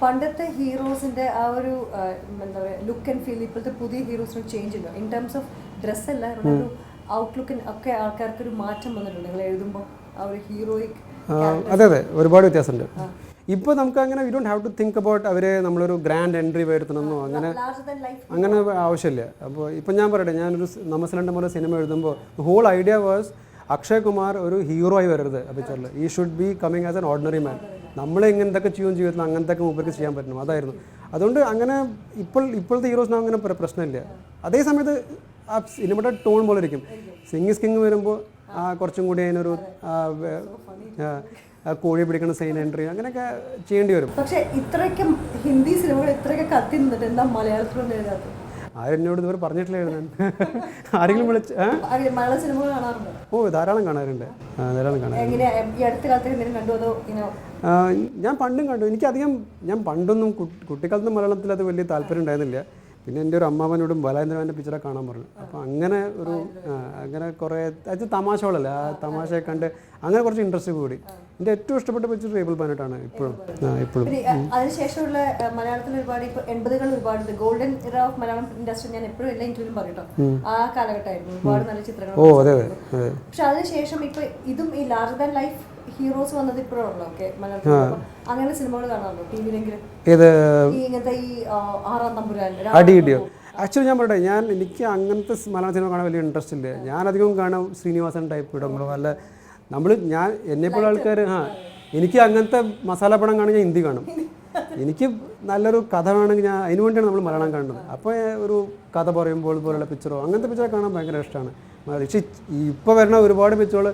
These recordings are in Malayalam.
പണ്ടത്തെ ഹീറോസിന്റെ ആ ഒരു എന്താ പറയുക ലുക്ക് ആൻഡ് ഫീൽ ഇപ്പോഴത്തെ പുതിയ ഹീറോസിന് ചേഞ്ച് ഉണ്ടോ ഇൻ ടേംസ് ഓഫ് ഡ്രസ് അല്ല ഒരു ഔട്ട്ലുക്കിന് ഒക്കെ ആൾക്കാർക്ക് ഒരു മാറ്റം വന്നിട്ടുണ്ട് നിങ്ങൾ എഴുതുമ്പോൾ ആ ഒരു ഹീറോയിക് അതെ അതെ ഒരുപാട് വ്യത്യാസമുണ്ട് ഇപ്പോൾ നമുക്ക് അങ്ങനെ we don't have to think about അവരെ നമ്മളൊരു ഗ്രാൻഡ് എൻട്രി വരുത്തണമെന്നോ അങ്ങനെ ആവശ്യമില്ല. അപ്പോൾ ഇപ്പം ഞാൻ പറയട്ടെ ഞാനൊരു നമസ്ലണ്ടൻ പോലെ സിനിമ എഴുതുമ്പോൾ whole idea was Akshay Kumar ഒരു ഹീറോ ആയി വരരുത് ആ പിക്ചറിൽ. He should be coming as an ordinary man. നമ്മൾ ഇങ്ങനത്തെ ചെയ്യും ജീവിതത്തിൽ അങ്ങനത്തെ മൂപ്പർക്ക് ചെയ്യാൻ പറ്റണം അതായിരുന്നു. അതുകൊണ്ട് അങ്ങനെ ഇപ്പോഴത്തെ ഹീറോസിന് അങ്ങനെ പ്രശ്നമില്ല. അതേ സമയത്ത് ആ സിനിമയുടെ ടോൺ പോലെ ഇരിക്കും. സിംഗ് ഇസ് കിങ് വരുമ്പോൾ കുറച്ചും കൂടി അതിനൊരു കോഴി പിടിക്കുന്ന സൈൻ എൻട്രി അങ്ങനെയൊക്കെ ചെയ്യേണ്ടി വരും. പക്ഷേ ഇത്രയ്ക്കും ഹിന്ദി സിനിമകൾ ഇത്രയൊക്കെ കത്തി നിന്നിട്ട് എന്താ മലയാളത്തിലൊന്നും എഴുതാത്തത്? ആരെന്നോട് ഇതുവരെ പറഞ്ഞിട്ടില്ല എഴുതാൻ. ആരെങ്കിലും വിളിച്ച് മലയാള സിനിമകൾ കാണാറുണ്ട്? ഓ ധാരാളം കാണാറുണ്ട്. ഞാൻ പണ്ടും കണ്ടു. എനിക്കധികം ഞാൻ പണ്ടൊന്നും കുട്ടിക്കാലത്ത് മലയാളത്തിൽ അത് വലിയ താല്പര്യം ഉണ്ടായിരുന്നില്ല. പിന്നെ എൻ്റെ ഒരു അമ്മാവനോടും ബലാചന്ദ്രൻ്റെ പിക്ചറെ കാണാൻ പറഞ്ഞു. അപ്പോൾ അങ്ങനെ ഒരു അങ്ങനെ കുറേ അത് തമാശകളല്ല ആ തമാശയെ കണ്ട് അങ്ങനെ കുറച്ച് ഇൻട്രസ്റ്റ് കൂടി. എൻ്റെ ഏറ്റവും ഇഷ്ടപ്പെട്ട പിക്ചർ ടേബിൾ പ്ലാനറ്റാണ് ഇപ്പോഴും. അതിനുശേഷമുള്ള മലയാളത്തിൽ ഒരുപാട് ഇപ്പോൾ 80കൾ ഒരുപാട് ഗോൾഡൻ ഇറ ഓഫ് മലയാളം ഇൻഡസ്ട്രി ഞാൻ എപ്പോഴും എല്ലാ ഇന്റർവ്യൂലും പറയട്ടോ ആ കാലഘട്ടമായിരുന്നു. ഒരുപാട് നല്ല ചിത്രങ്ങൾ. ഓ അതെ അതെ. പക്ഷെ അതിനുശേഷം ഇപ്പൊ ഇതും ഈ ലാർജർ ദാൻ ലൈഫ് ഹീറോസ് വന്നത് ഇപ്പോഴാണല്ലോ. ഓക്കെ മലയാളത്തിൽ അങ്ങനെ സിനിമകൾ കാണാമല്ലോ ടി വിയിലെങ്കിലും ഇങ്ങനത്തെ ഈ ആറാം തമ്പുരാൻ അടിയിടിയോ. ആക്ച്വലി ഞാൻ പറയട്ടെ എനിക്ക് അങ്ങനത്തെ മലയാള സിനിമ കാണാൻ വലിയ ഇൻട്രസ്റ്റ് ഇല്ല. ഞാനധികം കാണാം ശ്രീനിവാസൻ ടൈപ്പ് ഇടങ്ങളോ അല്ല എന്നെപ്പോലുള്ള ആൾക്കാർ എനിക്ക് അങ്ങനത്തെ മസാല പടം കാണാൻ ഞാൻ ഹിന്ദി കാണും. എനിക്ക് നല്ലൊരു കഥ വേണമെങ്കിൽ ഞാൻ അതിനു വേണ്ടിയാണ് നമ്മൾ മലയാളം കാണുന്നത്. അപ്പോൾ ഒരു കഥ പറയുമ്പോൾ പോലുള്ള പിക്ചറോ അങ്ങനത്തെ പിക്ചറൊക്കെ കാണാൻ ഭയങ്കര ഇഷ്ടമാണ്. പക്ഷേ ഇപ്പോൾ വരുന്ന ഒരുപാട് പിക്ചറുകൾ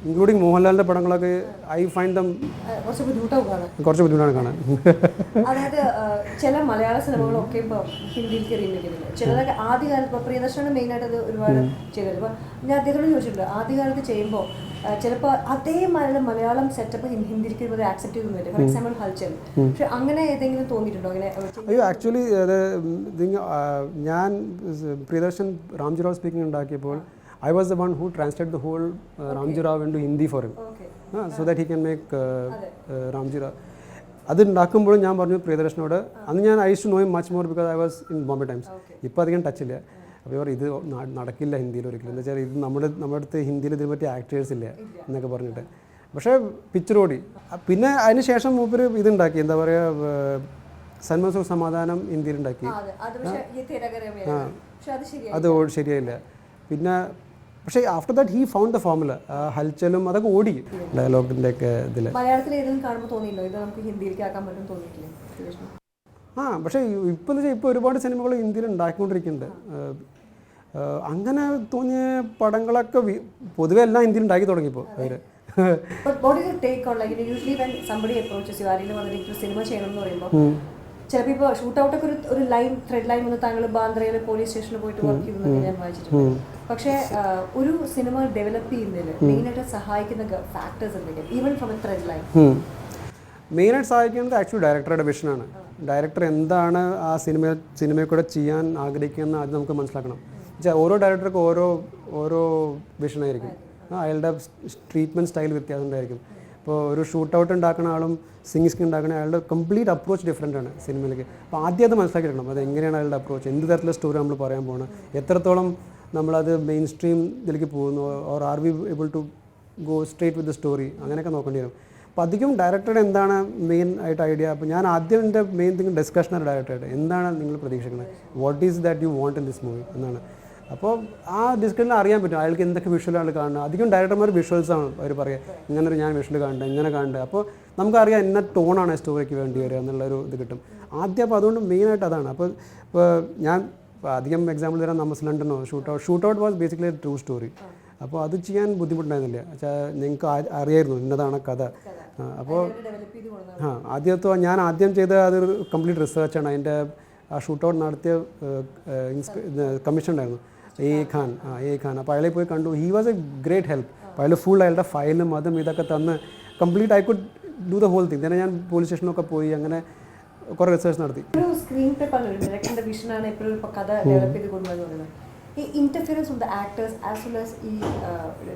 ഇൻക്ലൂഡിങ് മോഹൻലാലിൻ്റെ പടങ്ങളൊക്കെ ഐ ഫൈൻഡ് ദം കുറച്ച് ബുദ്ധിമുട്ടാണ് കാണാൻ. അതായത് ചില മലയാള സിനിമകളൊക്കെ ഇപ്പോൾ ഹിന്ദിയിലേക്ക് റീമേക്ക് ചെയ്യുന്നത് ചിലതൊക്കെ ആദ്യകാലത്ത് ഇപ്പോൾ പ്രിയദർശനാണ് മെയിനായിട്ട് അത് ഒരുപാട് ചെയ്തത്. ഇപ്പോൾ ഞാൻ അദ്ദേഹത്തോട് ചോദിച്ചിട്ടുണ്ട് ആദ്യകാലത്ത് ചെയ്യുമ്പോൾ ചിലപ്പോൾ അതേ മലയാളം സെറ്റപ്പ് ഹിന്ദിയിലേക്ക് ഒരു ആക്സെപ്റ്റ് ചെയ്യുന്നില്ല. For example Hulchul. പക്ഷെ അങ്ങനെ ഏതെങ്കിലും തോന്നിയിട്ടുണ്ടോ അങ്ങനെ? അയ്യോ ആക്ച്വലി അത് ഞാൻ പ്രിയദർശൻ രാംജി റാവ് സ്പീക്കിംഗ് ഉണ്ടാക്കിയപ്പോൾ I was the one who translated the whole Ramji Rao into Hindi for him, so that he can make Ramji Rao. അത് ഉണ്ടാക്കുമ്പോഴും ഞാൻ പറഞ്ഞു പ്രിയദർശനോട് അന്ന് ഞാൻ I use to know him much more because I was in Bombay Times. ഇപ്പോൾ അധികം ടച്ചില്ല. അപ്പോൾ ഇത് നടക്കില്ല ഹിന്ദിയിൽ ഒരിക്കലും. എന്താ വെച്ചാൽ ഇത് നമ്മുടെ അടുത്ത് ഹിന്ദിയിൽ ഇതിനെ പറ്റി ആക്ടേഴ്സ് ഇല്ല എന്നൊക്കെ പറഞ്ഞിട്ട്. പക്ഷേ പിക്ചർ ഓടി. പിന്നെ അതിന് ശേഷം മൂപ്പര് ഇതുണ്ടാക്കി എന്താ പറയുക സന്മസുഖ സമാധാനം ഹിന്ദിയിലുണ്ടാക്കി. അത് ശരിയായില്ല. പിന്നെ പക്ഷേ after that he found the formula. ഹൽച്ചലും അതൊക്കെ ഓടി ഡയലോഗിൻ്റെ ഒക്കെ ഇതിൽ. മലയാളത്തിൽ ഏതെങ്കിലും കാണുമ്പോൾ തോന്നിയില്ലോ ഇത് നമുക്ക് ഹിന്ദിയിലേക്ക് ആക്കാൻ പറ്റും തോന്നിയിട്ടില്ലേ? പക്ഷേ ഇപ്പോൾ ഒരുപാട് സിനിമകൾ ഹിന്ദിയിൽ ഉണ്ടാക്കിക്കൊണ്ടിരിക്കുന്നുണ്ട്. അങ്ങനെ തോന്നിയ പടങ്ങളൊക്കെ പൊതുവെ എല്ലാം ഹിന്ദിയിൽ ഉണ്ടാക്കി തുടങ്ങിയപ്പോൾ അവർ. സിനിമ ചെയ്യണം എന്ന് പറയുമ്പോൾ ചിലപ്പോൾ ഇപ്പോൾ ഷൂട്ട് ഔട്ടൊക്കെ ഒരു ലൈൻ ത്രെഡ് ലൈൻ വന്ന് താങ്കൾ ബാന്ദ്രയിൽ പോലീസ് സ്റ്റേഷനിൽ പോയിട്ട് വർക്ക് ചെയ്യുന്നതൊക്കെ ഞാൻ വായിച്ചിട്ടുണ്ട്. പക്ഷേ ഒരു സിനിമ ഡെവലപ്പ് ചെയ്യുന്നതിൽ മെയിനായിട്ട് സഹായിക്കുന്ന ഫാക്ടേഴ്സ് എന്തെങ്കിലും even from a threat line? മെയിനായിട്ട് സഹായിക്കുന്നത് ആക്ച്വലി ഡയറക്ടറുടെ വിഷനാണ്. ഡയറക്ടർ എന്താണ് ആ സിനിമയിൽ കൂടെ ചെയ്യാൻ ആഗ്രഹിക്കുന്നത് അത് നമുക്ക് മനസ്സിലാക്കണം. ഓരോ ഡയറക്ടർക്കും ഓരോ വിഷനായിരിക്കും. അയാളുടെ ട്രീറ്റ്മെൻറ്റ് സ്റ്റൈൽ വ്യത്യാസം ഉണ്ടായിരിക്കും. ഇപ്പോൾ ഒരു ഷൂട്ട് ഔട്ട് ഉണ്ടാക്കുന്ന ആളും സിംഗിങ് ഉണ്ടാക്കുന്ന അയാളുടെ കംപ്ലീറ്റ് അപ്രോച്ച് ഡിഫറെൻ്റ് ആണ് സിനിമയിലേക്ക്. അപ്പോൾ ആദ്യം അത് മനസ്സിലാക്കിയിടണം അത് എങ്ങനെയാണ് അയാളുടെ അപ്രോച്ച്, എന്ത് തരത്തിലുള്ള സ്റ്റോറി നമ്മൾ പറയാൻ പോകണം, എത്രത്തോളം നമ്മളത് മെയിൻ സ്ട്രീം ഇതിലേക്ക് പോകുന്നു, or are we able to go straight with the story, അങ്ങനെയൊക്കെ നോക്കേണ്ടി വരും. അപ്പോൾ അധികം ഡയറക്ടറുടെ എന്താണ് മെയിൻ ആയിട്ട് ഐഡിയ. അപ്പോൾ ഞാൻ ആദ്യം എൻ്റെ മെയിൻ തിങ് ഡിസ്കഷനാണ് ഡയറക്ടറായിട്ട്. എന്താണ് നിങ്ങൾ പ്രതീക്ഷിക്കുന്നത്, what is that you want in this movie എന്നാണ്. അപ്പോൾ ആ ഡിസ്കഷനിൽ അറിയാൻ പറ്റും അയാൾക്ക് എന്തൊക്കെ വിഷ്വലാണ് കാണുന്നത്. അധികം ഡയറക്ടർമാർ വിഷ്വൽസാണ് അവർ പറയുക, ഇങ്ങനൊരു ഞാൻ വിഷ്വൽ കാണുന്നുണ്ട് ഇങ്ങനെ കാണുന്നുണ്ട്. അപ്പോൾ നമുക്കറിയാം എന്ന ടോണാണ് സ്റ്റോറിക്ക് വേണ്ടി വരിക എന്നുള്ളൊരു ഇത് കിട്ടും ആദ്യം. അപ്പോൾ അതുകൊണ്ട് മെയിനായിട്ട് അതാണ്. അപ്പോൾ ഞാൻ അധികം എക്സാമ്പിൾ തരാൻ നമസ്ലണ്ടനോ shootout was basically true story. അപ്പോൾ അത് ചെയ്യാൻ ബുദ്ധിമുട്ടുണ്ടായിരുന്നില്ല. നിങ്ങൾക്ക് അറിയായിരുന്നു ഇന്നതാണ് കഥ. അപ്പോൾ ഞാൻ ആദ്യം ചെയ്ത അതൊരു കംപ്ലീറ്റ് റിസർച്ചാണ്. അതിൻ്റെ ആ ഷൂട്ട് ഔട്ട് നടത്തിയ കമ്മീഷൻ ഉണ്ടായിരുന്നു എ ഖാൻ. അപ്പോൾ അയാളെ പോയി കണ്ടു. He was a great help. അപ്പോൾ അയാൾ ഫുൾ അയാളുടെ ഫയലും അതും ഇതൊക്കെ തന്ന് complete I could do the whole thing. തന്നെ ഞാൻ പോലീസ് സ്റ്റേഷനൊക്കെ പോയി അങ്ങനെ കുറേ റിസർച്ച് നടത്തി. സ്ക്രീൻ പ്ലേ ഡയറക്ടറിന്റെ വിഷനാണ് എപ്പോഴും കഥ ഡെവലപ്പ് ചെയ്ത് കൊണ്ടുവരുന്നത്. ഈ interference of the actors as well as ഈ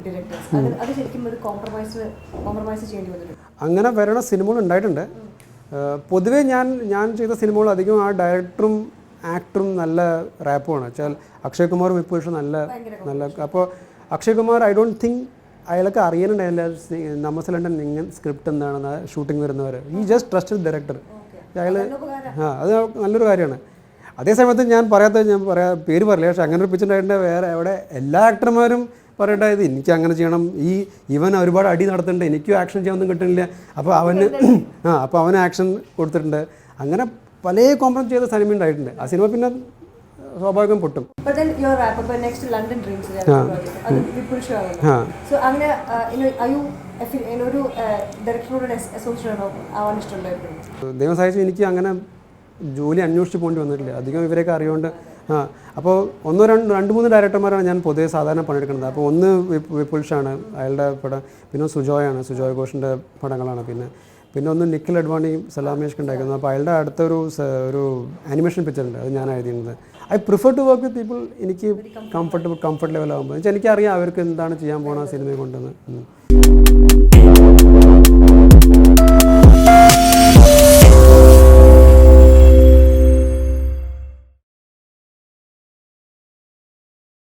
ഡയറക്ടേഴ്സ് അത് ശരിക്കും ഒരു കോംപ്രമൈസ് ചെയ്യേണ്ടി വന്നിട്ടുണ്ട്. അങ്ങനെ വരണ സിനിമകൾ ഉണ്ടായിട്ടുണ്ട്. പൊതുവേ ഞാൻ ചെയ്ത സിനിമകൾ അധികം ആ ഡയറക്ടറും ആക്ടറും നല്ല റാപ്പുമാണ് വെച്ചാൽ അക്ഷയ് കുമാറും വിപുഷും നല്ല അപ്പോൾ Akshay Kumar I don't think അയാൾക്ക് അറിയാനുണ്ടായില്ല നമസ്ലണ്ടൻ ഇങ്ങനെ സ്ക്രിപ്റ്റ് എന്താണെന്ന് ഷൂട്ടിംഗ് വരുന്നവർ ഈ ജസ്റ്റ് ട്രസ്റ്റഡ് ഡയറക്ടർ അയാൾ അത് നല്ലൊരു കാര്യമാണ്. അതേസമയത്ത് ഞാൻ പേര് പറയില്ല, പക്ഷെ അങ്ങനെ ഒരു പിച്ചുണ്ടായിട്ട് വേറെ അവിടെ എല്ലാ ആക്ടർമാരും പറയണ്ടായത് എനിക്ക് അങ്ങനെ ചെയ്യണം, ഇവൻ ഒരുപാട് അടി നടത്തുന്നുണ്ട്, എനിക്കും ആക്ഷൻ ചെയ്യാനൊന്നും കിട്ടുന്നില്ല, അപ്പോൾ അവന് ആക്ഷൻ കൊടുത്തിട്ടുണ്ട്. അങ്ങനെ പല കോംപ്രമൈസ് ചെയ്ത സിനിമ ഉണ്ടായിട്ടുണ്ട്. ആ സിനിമ പിന്നെ സ്വാഭാവികം പൊട്ടും. ദൈവം സഹായിച്ചു എനിക്ക് അങ്ങനെ ജോലി അന്വേഷിച്ച് പോകേണ്ടി വന്നിട്ടില്ല. അധികം ഇവരെയൊക്കെ അറിയുകൊണ്ട് അപ്പോൾ രണ്ട് മൂന്ന് ഡയറക്ടർമാരാണ് ഞാൻ പൊതുവെ സാധാരണ പണിയെടുക്കുന്നത്. അപ്പോൾ ഒന്ന് വിപുൽഷാണ്, അയാളുടെ പടം, പിന്നെ സുജോയ് ഘോഷിൻ്റെ പടങ്ങളാണ്, പിന്നെ ഒന്ന് നിഖിൽ അഡ്വാണിയും സലാമേഷ്ക്ക് ഉണ്ടാക്കുന്നത്. അപ്പോൾ അയാളുടെ അടുത്തൊരു ആനിമേഷൻ പിക്ചർ ഉണ്ട്, അത് ഞാൻ എഴുതിയിരുന്നത്. I prefer to work with people എനിക്ക് കംഫർട്ട് ലെവൽ ആകുമ്പോൾ. എനിക്കറിയാം അവർക്ക് എന്താണ് ചെയ്യാൻ പോകുന്ന സിനിമയെ കൊണ്ടെന്ന്.